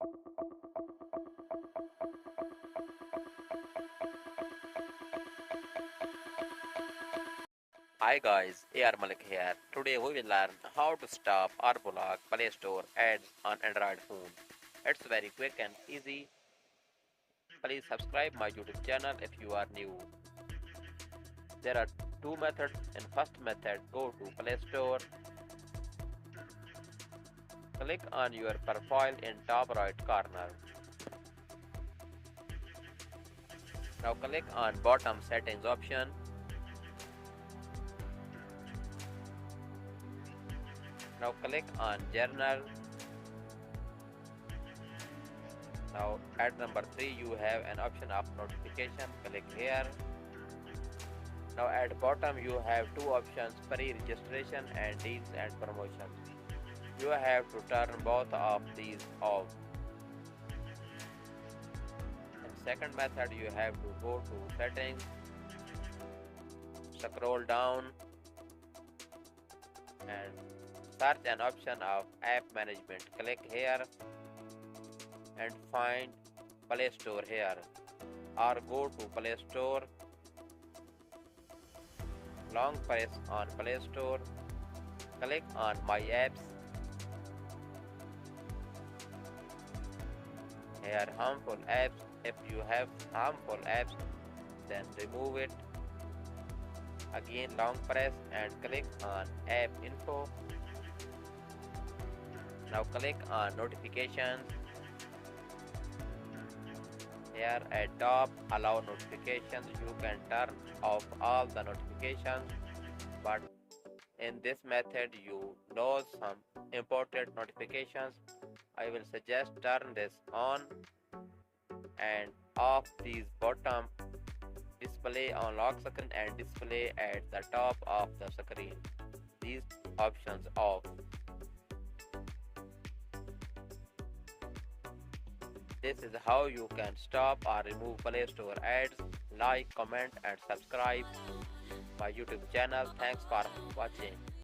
Hi guys, AR Malik here. Today we will learn how to stop or block Play Store ads on Android phone. It's very quick and easy. Please subscribe my YouTube channel if you are new. There are two methods. In first method, go to Play Store, click on your profile in top right corner. Now click on bottom settings option. Now click on journal. Now at number 3 you have an option of notification. Click here. Now at bottom you have two options, pre-registration and deals and promotions. You have to turn both of these off. In second method you have to go to settings, scroll down and search an option of app management. Click here and find Play Store here, or go to Play Store, long press on Play Store, click on My Apps. Here harmful apps. If you have harmful apps, then remove it. Again long press and click on App Info. Now click on Notifications. Here at top, allow notifications. You can turn off all the notifications, but in this method you lose some important notifications. I will suggest turn this on and off these bottom display on lock screen and display at the top of the screen. These options off. This is how you can stop or remove Play Store ads. Like, comment and subscribe my YouTube channel. Thanks for watching.